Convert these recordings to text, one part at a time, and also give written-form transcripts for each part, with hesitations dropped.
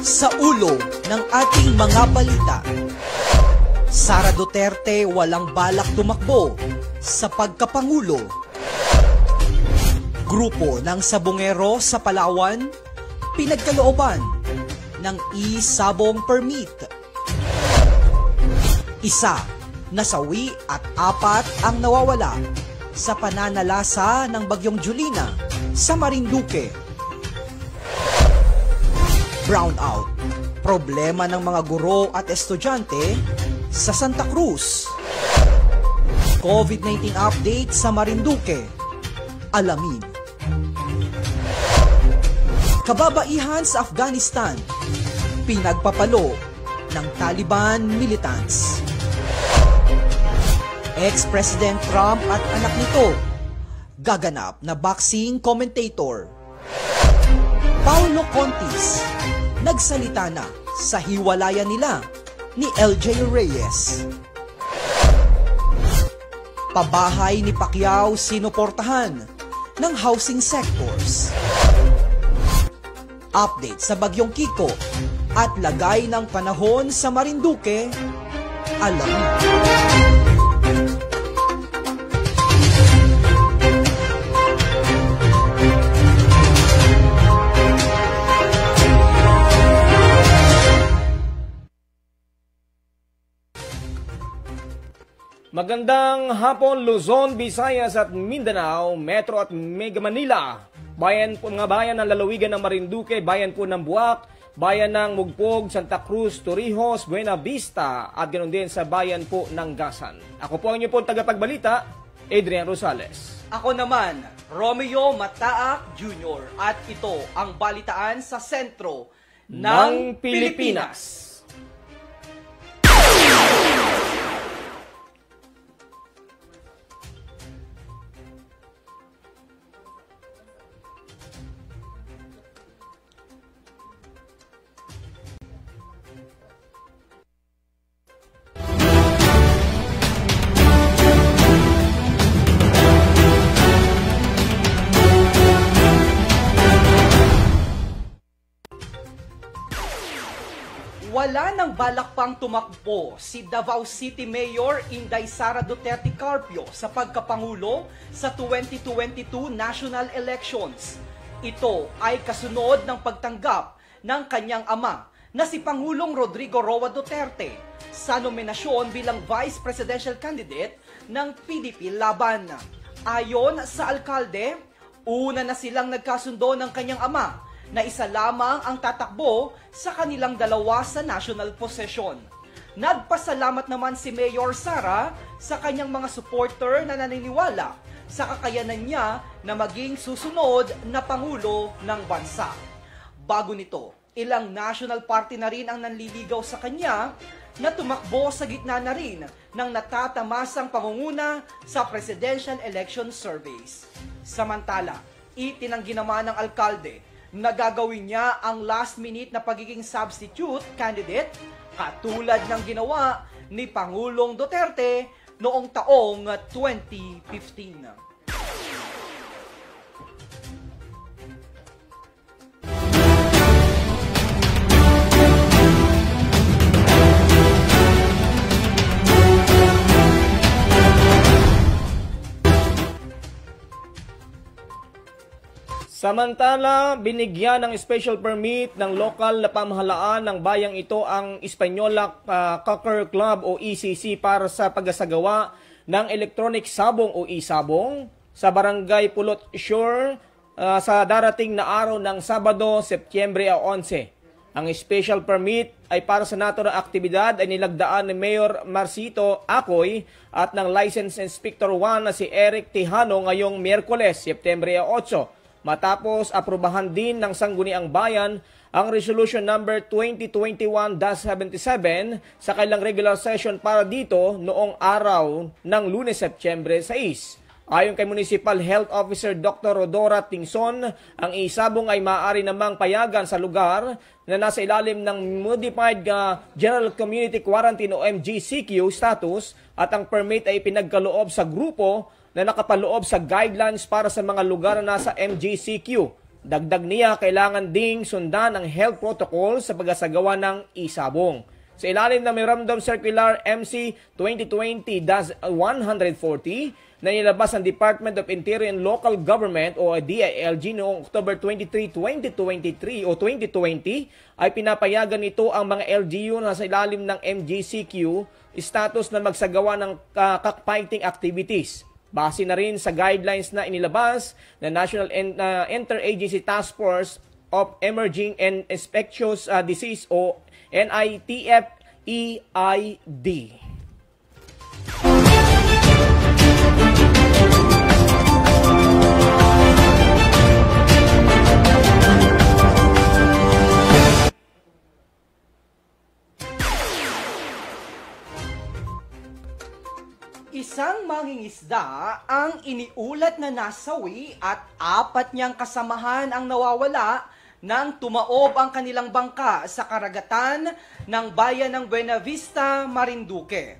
Sa ulo ng ating mga balita, Sara Duterte walang balak tumakbo sa pagkapangulo. Grupo ng sabongero sa Palawan, pinagkalooban ng e-sabong permit. Isa nasawi at 4 ang nawawala sa pananalasa ng bagyong Julina sa Marinduque. Brownout, problema ng mga guro at estudyante sa Santa Cruz. COVID-19 update sa Marinduque. Alamin. Kababaihan sa Afghanistan. Pinagpapalo ng Taliban militants. Ex-President Trump at anak nito gaganap na boxing commentator. Paulo Contis nagsalita na sa hiwalayan nila ni LJ Reyes. Pabahay ni Pacquiao sinuportahan ng housing sectors. Update sa Bagyong Kiko at lagay ng panahon sa Marinduque. Alam. Magandang hapon Luzon, Visayas at Mindanao, Metro at Mega Manila. Bayan po, mga bayan ng lalawigan ng Marinduque, bayan po ng Buwak, bayan ng Mugpog, Santa Cruz, Torrijos, Buena Vista at ganoon din sa bayan po ng Gasan. Ako po ang inyo po tagapagbalita, Adrian Rosales. Ako naman, Romeo Mataak Jr. At ito ang balitaan sa sentro ng Pilipinas. Wala nang balak pang tumakbo si Davao City Mayor Inday Sara Duterte Carpio sa pagkapangulo sa 2022 national elections. Ito ay kasunod ng pagtanggap ng kanyang ama na si Pangulong Rodrigo Roa Duterte sa nominasyon bilang vice presidential candidate ng PDP Laban. Ayon sa alkalde, una na silang nagkasundo ng kanyang ama na isa lamang ang tatakbo sa kanilang dalawa sa national possession. Nagpasalamat naman si Mayor Sara sa kanyang mga supporter na naniniwala sa kakayanan niya na maging susunod na Pangulo ng bansa. Bago nito, ilang national party na rin ang nanliligaw sa kanya na tumakbo sa gitna na rin ng natatamasang pangunguna sa presidential election surveys. Samantala, itinanggi naman ng alkalde na gagawin niya ang last-minute na pagiging substitute candidate katulad ng ginawa ni Pangulong Duterte noong taong 2015. Samantala, binigyan ng special permit ng lokal na pamahalaan ng bayang ito ang Espanola Cocker Club o ECC para sa pagsasagawa ng electronic sabong o e-sabong sa Barangay Pulot Shore sa darating na araw ng Sabado, Setyembre 11. Ang special permit ay para sa naturang aktibidad ay nilagdaan ni Mayor Marcito Acoy at ng License Inspector 1 na si Eric Tejano ngayong Miyerkules, Setyembre 8. Matapos aprubahan din ng Sangguniang Bayan ang Resolution Number 2021-77 sa kailang regular session para dito noong araw ng Lunes, Setyembre 6. Ayon kay Municipal Health Officer Dr. Rodora Tingson, ang isabong ay maaari namang payagan sa lugar na nasa ilalim ng Modified General Community Quarantine o MGCQ status at ang permit ay pinagkaloob sa grupo na nakapaloob sa guidelines para sa mga lugar na nasa MGCQ. Dagdag niya, kailangan ding sundan ang health protocol sa pagsasagawa ng isabong. Sa ilalim ng Memorandum Circular MC 2020-140 na nilabas ng Department of Interior and Local Government o DILG noong October 23, 2023 o 2020 ay pinapayagan nito ang mga LGU na sa ilalim ng MGCQ status na magsagawa ng cockfighting activities. Base na rin sa guidelines na inilabas ng National Interagency Task Force of Emerging and Infectious Disease o NITF-EID. Isang mangingisda ang iniulat na nasawi at 4 niyang kasamahan ang nawawala nang tumaob ang kanilang bangka sa karagatan ng bayan ng Buena Vista, Marinduque.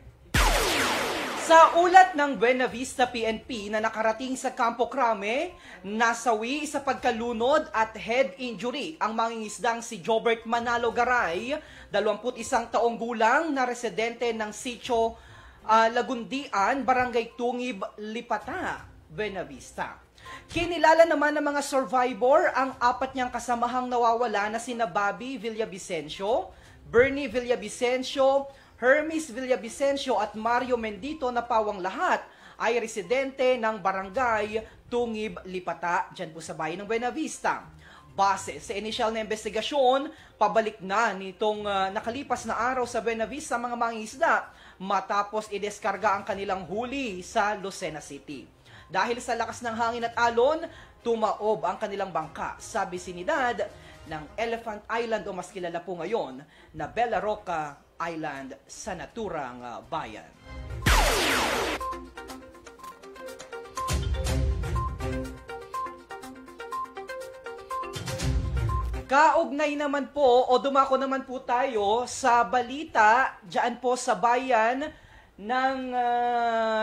Sa ulat ng Buena Vista PNP na nakarating sa Campo Crame, nasawi sa pagkalunod at head injury ang mangingisdang si Jobert Manalo Garay, 21 taong gulang na residente ng Sitio Lagundian, Barangay Tungib, Lipata, Buena Vista. Kinilala naman ng mga survivor ang 4 niyang kasamahang nawawala na sina Bobby Villavicencio, Bernie Villavicencio, Hermes Villavicencio at Mario Mendito na pawang lahat ay residente ng Barangay Tungib, Lipata, dyan po sa bayan ng Buena Vista. Base sa inisyal na investigasyon, pabalik na nitong nakalipas na araw sa Buena Vista mga mangingisda matapos ideskarga ang kanilang huli sa Lucena City. Dahil sa lakas ng hangin at alon, tumaob ang kanilang bangka sa bisinidad ng Elephant Island o mas kilala po ngayon na Bella Roca Island sa naturang bayan. Kaugnay naman po o dumako naman po tayo sa balita dyan po sa bayan ng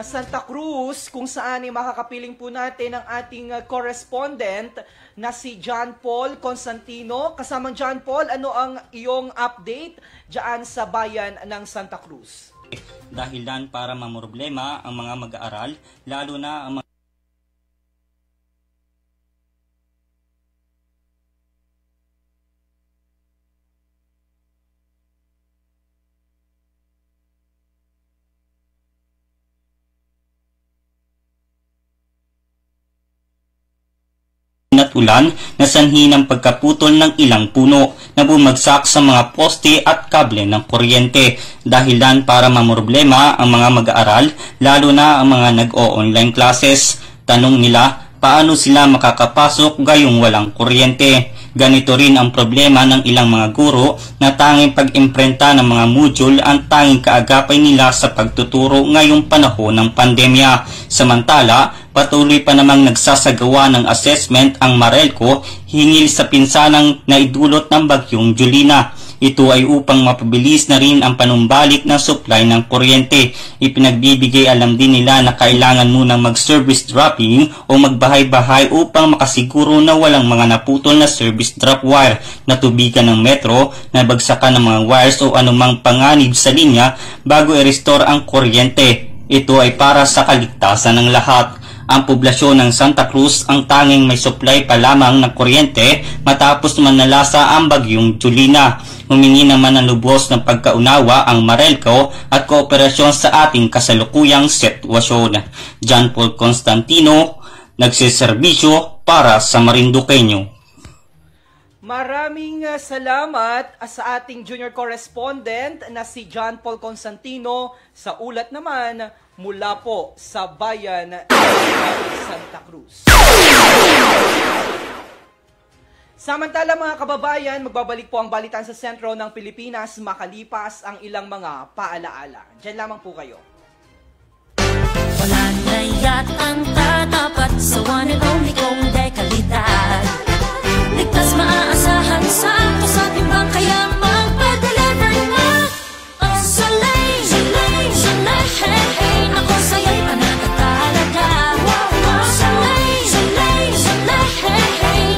Santa Cruz kung saan ay makakapiling po natin ang ating correspondent na si John Paul Constantino. Kasamang John Paul, ano ang iyong update dyan sa bayan ng Santa Cruz? Dahilan para mamroblema ang mga mag-aaral, lalo na ang mga at ulan na sanhi ng pagkaputol ng ilang puno na bumagsak sa mga poste at kable ng kuryente. Dahilan para mamroblema ang mga mag-aaral, lalo na ang mga nag-o-online classes. Tanong nila, paano sila makakapasok gayong walang kuryente? Ganito rin ang problema ng ilang mga guro na tanging pag-imprenta ng mga module ang tanging kaagapay nila sa pagtuturo ngayong panahon ng pandemya. Samantala, patuloy pa namang nagsasagawa ng assessment ang Marelco hinggil sa pinsanang naidulot ng bagyong Julina. Ito ay upang mapabilis na rin ang panumbalik ng supply ng kuryente. Ipinagbibigay alam din nila na kailangan munang mag-service dropping o magbahay-bahay upang makasiguro na walang mga naputol na service drop wire, natubigan ng metro, nabagsakan ng mga wires o anumang panganib sa linya bago i-restore ang kuryente. Ito ay para sa kaligtasan ng lahat. Ang poblasyon ng Santa Cruz ang tanging may supply pa lamang ng kuryente matapos manalasa ang bagyong Julina. Humingi naman ng lubos ng pagkaunawa ang Marelco at kooperasyon sa ating kasalukuyang sitwasyon. John Paul Constantino, nagsiservisyo para sa Marinduqueño. Maraming salamat sa ating junior correspondent na si John Paul Constantino sa ulat naman mula po sa bayan ng Santa Cruz. Samantala mga kababayan, magbabalik po ang balitan sa sentro ng Pilipinas makalipas ang ilang mga paalaala. Diyan lamang po kayo. Wala na yatang tatapat sa one and only kong dekalidad. Ligtas maaasahan sa timbang kaya magpa-deliver na ang Soleil, Soleil, Soleil, hey, hey. Ako sa'yo'y panatag talaga. Soleil, Soleil, Soleil, hey, hey.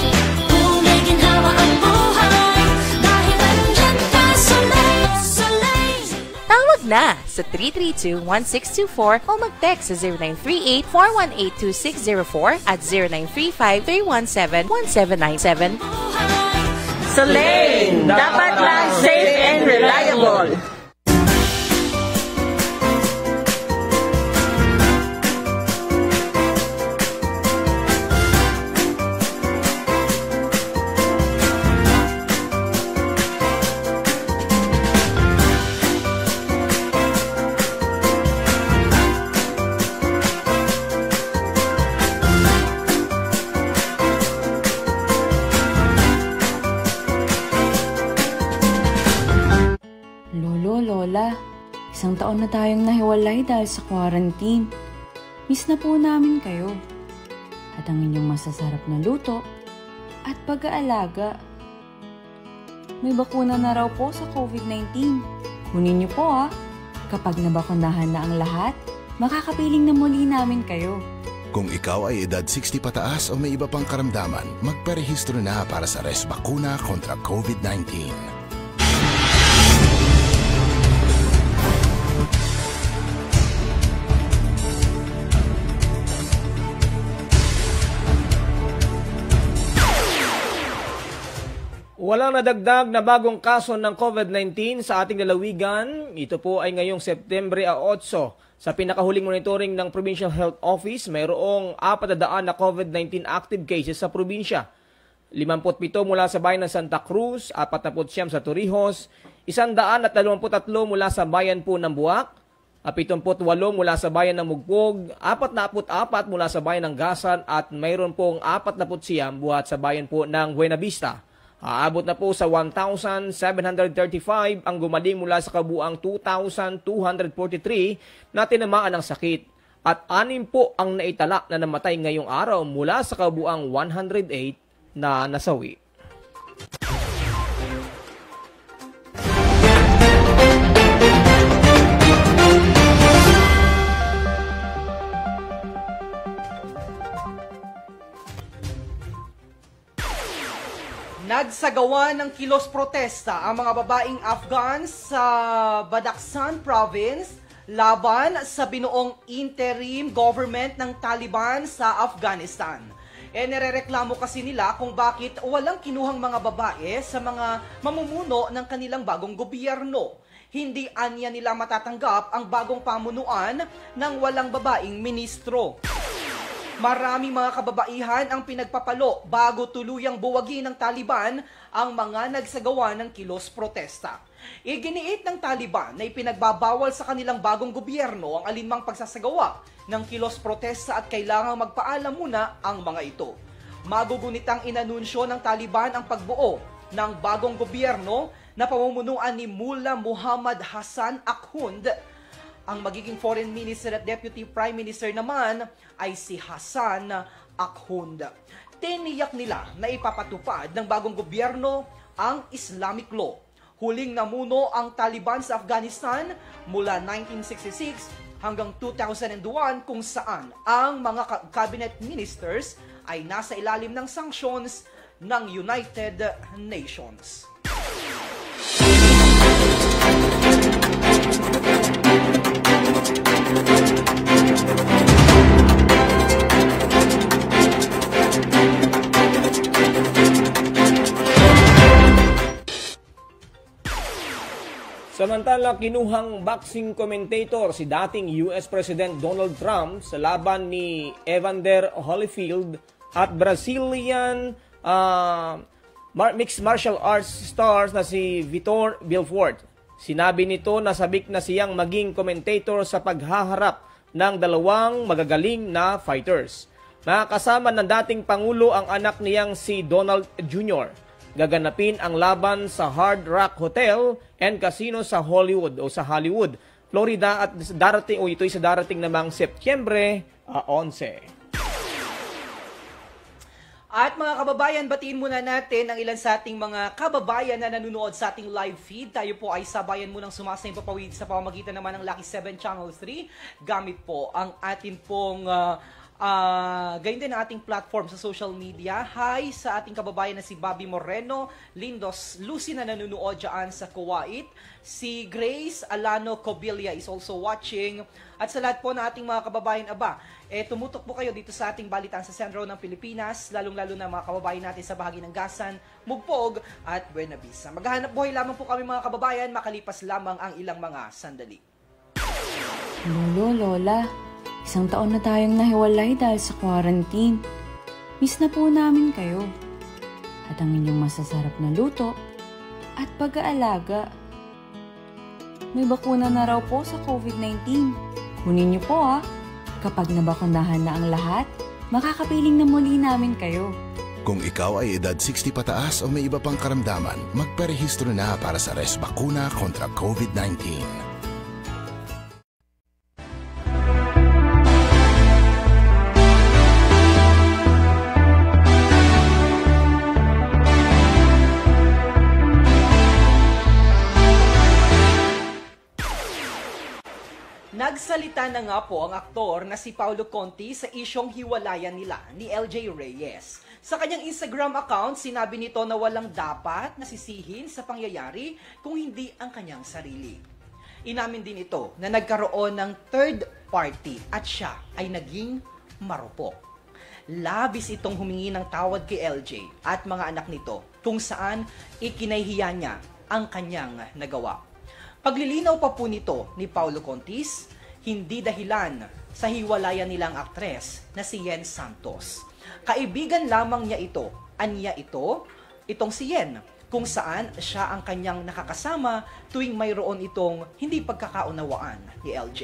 na sa 332-1624 o mag-text sa 0938-418-2604 at 0935-317-1797. Soleil, dapat lang safe and reliable. Lola, isang taon na tayong nahiwalay dahil sa quarantine. Miss na po namin kayo. At ang inyong masasarap na luto at pag-aalaga. May bakuna na raw po sa COVID-19. Kunin niyo po Kapag nabakunahan na ang lahat, makakapiling na muli namin kayo. Kung ikaw ay edad 60 pataas o may iba pang karamdaman, magparehistro na para sa bakuna kontra COVID-19. Walang nadagdag na bagong kaso ng COVID-19 sa ating lalawigan. Ito po ay ngayong Setyembre 8. Sa pinakahuling monitoring ng Provincial Health Office, mayroong 400 na COVID-19 active cases sa probinsya. 57 mula sa bayan ng Santa Cruz, 49 sa Torrijos, 123 mula sa bayan po ng Buwak, 78 mula sa bayan ng Mugpog, 44 mula sa bayan ng Gasan at mayroon pong 49 buhat sa bayan po ng Buena Vista. Aabot na po sa 1,735 ang gumaling mula sa kabuang 2,243 na tinamaan ng sakit. At 6 po ang naitala na namatay ngayong araw mula sa kabuang 108 na nasawi. Nagsagawa ng kilos protesta ang mga babaeng Afghans sa Badakhshan Province laban sa binuong interim government ng Taliban sa Afghanistan. Nirereklamo kasi nila kung bakit walang kinuhang mga babae sa mga mamumuno ng kanilang bagong gobyerno. Hindi anya nila matatanggap ang bagong pamunuan ng walang babaeng ministro. Maraming mga kababaihan ang pinagpapalo bago tuluyang buwagin ng Taliban ang mga nagsagawa ng kilos protesta. Iginiit ng Taliban na ipinagbabawal sa kanilang bagong gobyerno ang alinmang pagsasagawa ng kilos protesta at kailangang magpaalam muna ang mga ito. Magugunitang inanunsyo ng Taliban ang pagbuo ng bagong gobyerno na pamumunuan ni Mullah Muhammad Hassan Akhund. Ang magiging Foreign Minister at Deputy Prime Minister naman ay si Hassan Akhund. Tiniyak nila na ipapatupad ng bagong gobyerno ang Islamic law. Huling namuno ang Taliban sa Afghanistan mula 1966 hanggang 2001 kung saan ang mga cabinet ministers ay nasa ilalim ng sanctions ng United Nations. Samantala, kinuhang boxing commentator si dating US President Donald Trump sa laban ni Evander Holyfield at Brazilian mixed martial arts stars na si Vitor Belfort. Sinabi nito na sabik na siyang maging commentator sa paghaharap ng dalawang magagaling na fighters. Nakasama ng dating Pangulo ang anak niyang si Donald Jr. Gaganapin ang laban sa Hard Rock Hotel and Casino sa Hollywood, Florida at ito'y sa darating namang Setyembre 11. At mga kababayan, batiin muna natin ang ilan sa ating mga kababayan na nanonood sa ating live feed. Tayo po ay sabayan munang sumasayang papawid sa pamamagitan naman ng Lucky 7 Channel 3 gamit po ang atin pong Ganyan din ang ating platform sa social media. Hi sa ating kababayan na si Bobby Moreno, Lindos Lucy na nanonood dyan sa Kuwait. Si Grace Alano Cobilia is also watching. At sa lahat po na ating mga kababayan, tumutok po kayo dito sa ating balitaan sa sentro ng Pilipinas, lalong-lalo na mga kababayan natin sa bahagi ng Gasan, Mugpog at Buena Vista. Maghahanap buhay lamang po kami mga kababayan, makalipas lamang ang ilang mga sandali. Lolo, Lola, isang taon na tayong nahiwalay dahil sa quarantine. Miss na po namin kayo. At ang inyong masasarap na luto at pag-aalaga. May bakuna na raw po sa COVID-19. Kunin niyo po Kapag nabakunahan na ang lahat, makakapiling na muli namin kayo. Kung ikaw ay edad 60 pataas o may iba pang karamdaman, magparehistro na para sa Resbakuna kontra COVID-19. Nagsalita na nga po ang aktor na si Paulo Conti sa isyong hiwalayan nila ni LJ Reyes. Sa kanyang Instagram account, sinabi nito na walang dapat nasisihin sa pangyayari kung hindi ang kanyang sarili. Inamin din ito na nagkaroon ng third party at siya ay naging marupok. Labis itong humingi ng tawad kay LJ at mga anak nito kung saan ikinahihiya niya ang kanyang nagawa. Paglilinaw pa po nito ni Paulo Contis, hindi dahilan sa hiwalayan nilang aktres na si Yen Santos. Kaibigan lamang niya ito, anya itong si Yen, kung saan siya ang kanyang nakakasama tuwing mayroon itong hindi pagkakaunawaan ni LJ.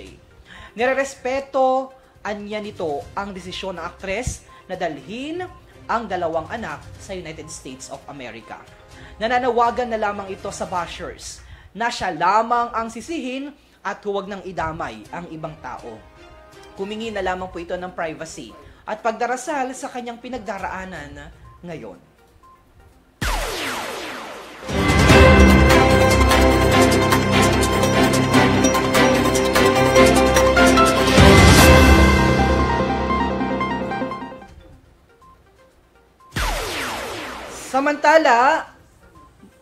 Nirerespeto anya nito ang desisyon ng aktres na dalhin ang dalawang anak sa United States of America. Nananawagan na lamang ito sa bashers na siya lamang ang sisihin at huwag nang idamay ang ibang tao. Humingi na lamang po ito ng privacy at pagdarasal sa kanyang pinagdaraanan ngayon. Samantala,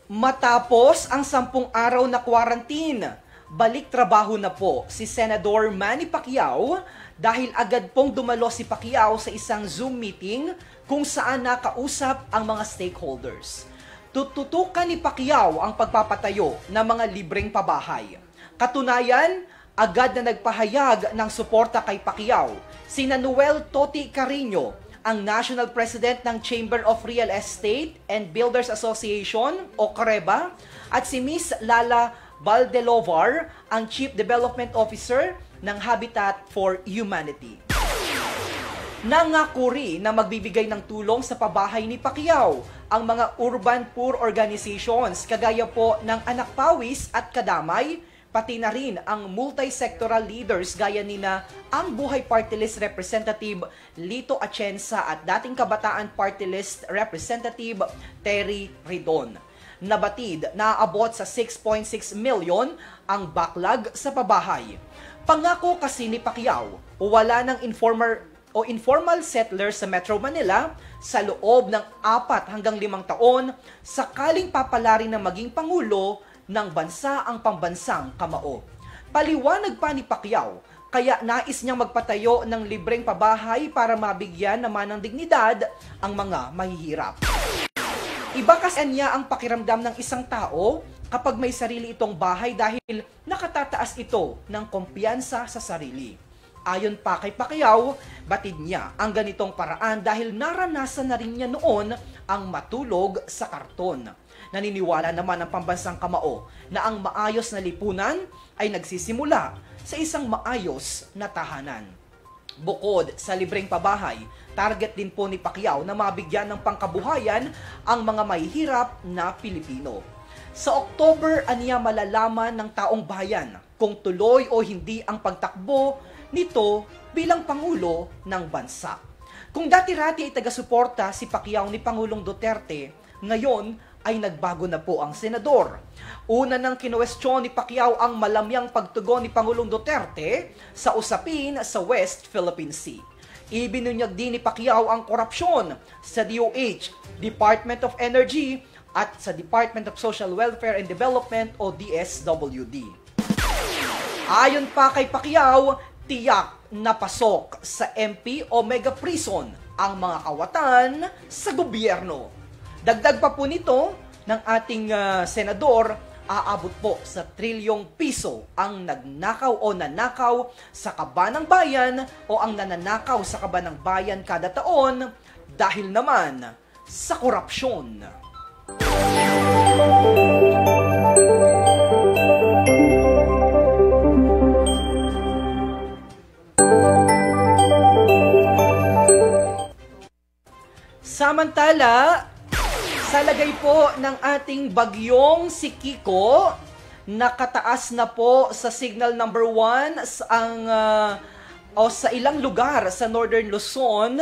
matapos ang 10 araw na quarantine, balik trabaho na po si Senador Manny Pacquiao dahil agad pong dumalo si Pacquiao sa isang Zoom meeting kung saan nakausap ang mga stakeholders. Tututukan ni Pacquiao ang pagpapatayo ng mga libreng pabahay. Katunayan, agad na nagpahayag ng suporta kay Pacquiao sina Noel Toti Carino, ang National President ng Chamber of Real Estate and Builders Association o CREBA, at si Miss Lala Valdelovar, ang Chief Development Officer ng Habitat for Humanity. Nangako rin na magbibigay ng tulong sa pabahay ni Pacquiao ang mga urban poor organizations kagaya po ng Anak Pawis at Kadamay, pati na rin ang multi-sectoral leaders gaya nina ang Buhay Party List Representative Lito Atienza at dating Kabataan Party List Representative Terry Ridon. Nabatid na aabot sa 6.6 million ang backlog sa pabahay. Pangako kasi ni Pacquiao, wala ng informal settlers sa Metro Manila sa loob ng 4 hanggang 5 taon sakaling papalarin na maging Pangulo ng bansa ang pambansang kamao. Paliwanag pa ni Pacquiao, kaya nais niyang magpatayo ng libreng pabahay para mabigyan naman ng dignidad ang mga mahihirap. Iba kasi niya ang pakiramdam ng isang tao kapag may sarili itong bahay dahil nakatataas ito ng kumpiyansa sa sarili. Ayon pa kay Pacquiao, batid niya ang ganitong paraan dahil naranasan na rin niya noon ang matulog sa karton. Naniniwala naman ang pambansang kamao na ang maayos na lipunan ay nagsisimula sa isang maayos na tahanan. Bukod sa libreng pabahay, target din po ni Pacquiao na mabigyan ng pangkabuhayan ang mga mahihirap na Pilipino. Sa October, aniya malalaman ng taong bayan kung tuloy o hindi ang pagtakbo nito bilang Pangulo ng bansa. Kung dati-rati ay taga-suporta si Pacquiao ni Pangulong Duterte, ngayon ay nagbago na po ang senador. Una nang kinuwestiyon ni Pacquiao ang malamyang pagtugon ni Pangulong Duterte sa usapin sa West Philippine Sea. Ibinunyag din ni Pacquiao ang korupsyon sa DOH, Department of Energy, at sa Department of Social Welfare and Development o DSWD. Ayon pa kay Pacquiao, tiyak na pasok sa MP o mega prison ang mga kawatan sa gobyerno. Dagdag pa po nito ng ating senador, aabot po sa trilyong piso ang nagnakaw o nanakaw sa kaban ng bayan o ang nananakaw sa kaban ng bayan kada taon dahil naman sa korupsyon. Samantala, sa lagay po ng ating bagyong si Kiko, nakataas na po sa signal number 1 sa ilang lugar sa Northern Luzon.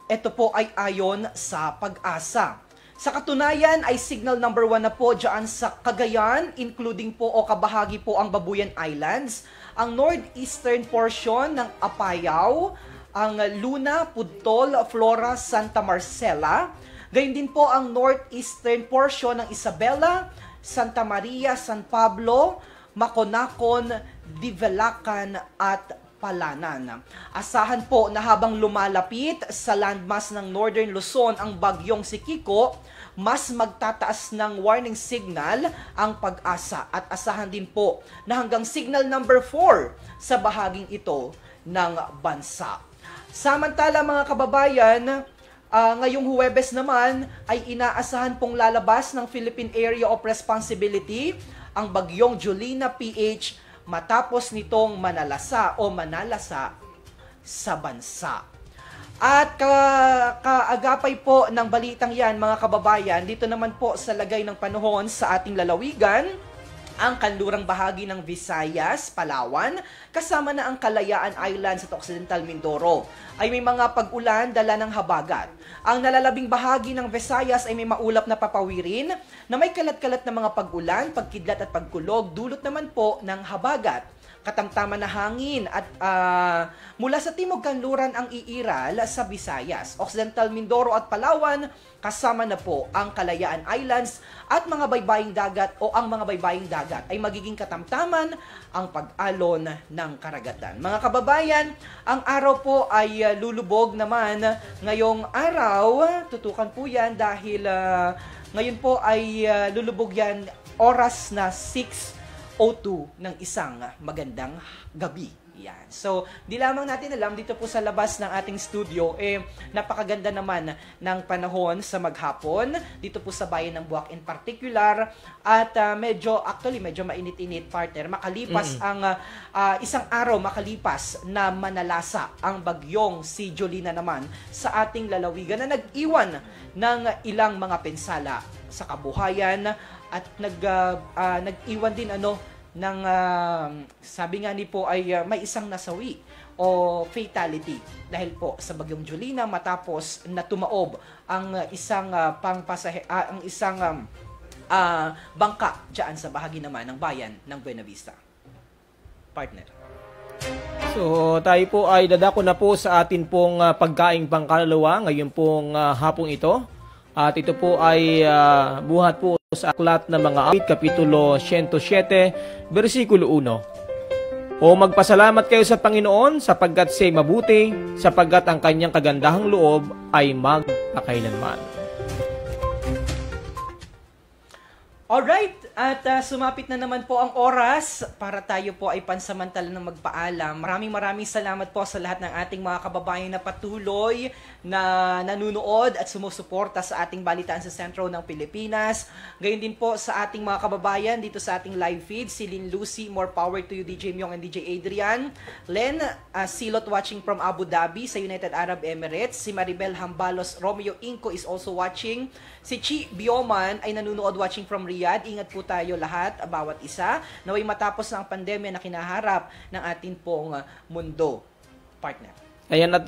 Ito po ay ayon sa Pag-asa. Sa katunayan ay signal number 1 na po dyan sa Cagayan, including po o kabahagi po ang Babuyan Islands, ang northeastern portion ng Apayao, ang Luna, Pudtol, Flora, Santa Marcela. Gayun din po ang northeastern portion ng Isabela, Santa Maria, San Pablo, Maconacon, Divelacan at Palanan. Asahan po na habang lumalapit sa landmass ng Northern Luzon ang bagyong si Kiko, mas magtataas ng warning signal ang Pag-asa at asahan din po na hanggang signal number 4 sa bahaging ito ng bansa. Samantala mga kababayan, ngayong Huwebes naman ay inaasahan pong lalabas ng Philippine Area of Responsibility ang bagyong Jolina PH matapos nitong manalasa sa bansa. At kaagapay po ng balitang yan mga kababayan, dito naman po sa lagay ng panahon sa ating lalawigan, ang kanlurang bahagi ng Visayas, Palawan, kasama na ang Kalayaan Islands at Occidental Mindoro, ay may mga pag-ulan dala ng habagat. Ang nalalabing bahagi ng Visayas ay may maulap na papawirin na may kalat-kalat na mga pag-ulan, pagkidlat at pagkulog, dulot naman po ng habagat. Katamtaman na hangin at mula sa timog kanluran ang iiral sa Visayas, Occidental Mindoro at Palawan, kasama na po ang Kalayaan Islands at mga baybaying dagat o ang mga baybaying dagat ay magiging katamtaman ang pag-alon ng karagatan. Mga kababayan, ang araw po ay lulubog naman ngayong araw. Tutukan po yan dahil ngayon po ay lulubog yan oras na 6:02 ng isang magandang gabi. Yan. So, di lamang natin alam, dito po sa labas ng ating studio, napakaganda naman ng panahon sa maghapon, dito po sa bayan ng Buwak in particular, at medyo mainit-init, partner. Makalipas ang isang araw, makalipas na manalasa ang bagyong si Jolina naman sa ating lalawigan na nag-iwan ng ilang mga pinsala sa kabuhayan at nag-iwan din ng sabi nga ni po ay may isang nasawi o fatality dahil po sa bagyong Jolina matapos na tumaob ang isang bangka diyan sa bahagi naman ng bayan ng Buena Vista. Partner. So tayo po ay dadako na po sa atin pong pagkaing pangkaluluwa ngayon pong hapong ito. At ito po ay buhat po sa aklat ng mga awit, Kapitulo 107, versikulo 1. O magpasalamat kayo sa Panginoon sapagkat siya'y mabuti, sapagkat ang kanyang kagandahang loob ay magpakailanman. Alright, at sumapit na naman po ang oras para tayo po ay pansamantala ng magpaalam. Maraming salamat po sa lahat ng ating mga kababayan na patuloy na nanunood at sumusuporta sa ating balitaan sa sentro ng Pilipinas. Gayon din po sa ating mga kababayan dito sa ating live feed, si Lynn Lucy, more power to you, DJ Myong and DJ Adrian. Len Silot watching from Abu Dhabi sa United Arab Emirates. Si Maribel Hambalos Romeo Inco is also watching. Si Chi Bioman ay nanunood watching from Riyadh. Ingat po tayo lahat, bawat isa, naway matapos na ang pandemya na kinaharap ng ating pong mundo. Partner. Ayan, at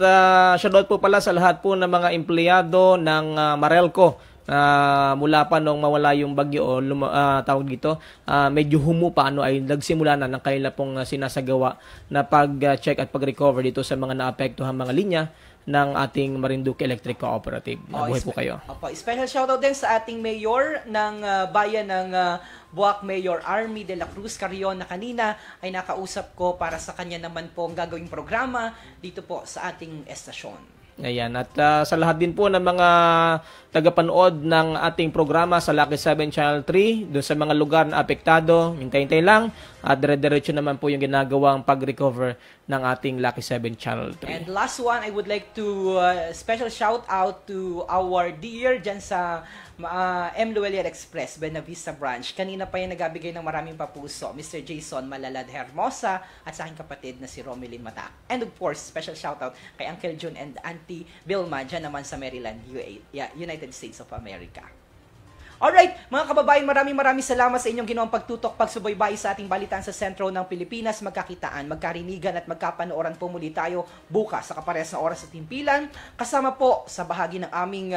shoutout po pala sa lahat po ng mga empleyado ng Marelco mula pa nung mawala yung bagyo o tawag dito, medyo humupa ay nagsimula na ng kanila pong sinasagawa na pag-check at pag-recover dito sa mga naapektuhan mga linya ng ating Marinduque Electric Cooperative. Mabuhay po kayo. Special shoutout din sa ating mayor ng bayan ng Buwak, Mayor Army de la Cruz Carrion, na kanina ay nakausap ko para sa kanya naman po ang gagawing programa dito po sa ating estasyon. Ayan. At sa lahat din po ng mga tagapanood ng ating programa sa Lucky 7 Channel 3, doon sa mga lugar na apektado, hintay-hintay lang at dire-diretso naman po yung ginagawang pag-recover ng ating Lucky 7 Channel 3. And last one, I would like to special shout out to our dear dyan sa M. Luelier Express, Buenavista Branch. Kanina pa yung nagabigay ng maraming papuso, Mr. Jason Malalad Hermosa at sa aking kapatid na si Romelyn Mata. And of course, special shout out kay Uncle June and Auntie Vilma dyan naman sa Maryland, United States of America. Alright, mga kababayan, maraming salamat sa inyong ginawang pagtutok, pagsubaybay sa ating balitaan sa sentro ng Pilipinas. Magkakitaan, magkarinigan at magkapanooran po muli tayo bukas sa kaparehas na oras at timpilan. Kasama po sa bahagi ng aming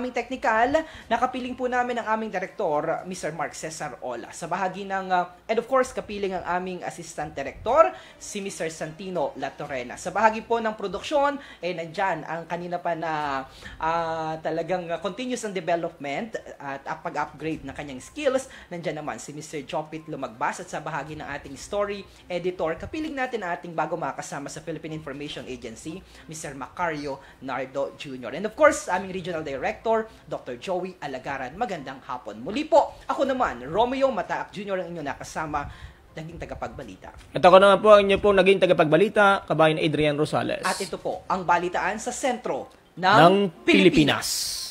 technical, nakapiling po namin ang aming direktor, Mr. Mark Cesar Ola. Sa bahagi ng, and of course, kapiling ang aming assistant director, si Mr. Santino Latorena. Sa bahagi po ng produksyon, nandyan ang kanina pa na talagang continuous ang development at pag-upgrade ng kanyang skills. Nandyan naman si Mr. Jopit Lumagbas at sa bahagi ng ating story editor, kapiling natin ang ating bago makasama sa Philippine Information Agency, Mr. Macario Nardo Jr. And of course, aming Regional Director, Dr. Joey Alagaran. Magandang hapon. Muli po, ako naman, Romeo Mataak Jr. ang inyong nakasama, naging tagapagbalita. At ako naman po ang inyo po naging tagapagbalita, kabayan Adrian Rosales. At ito po, ang balitaan sa sentro ng Pilipinas.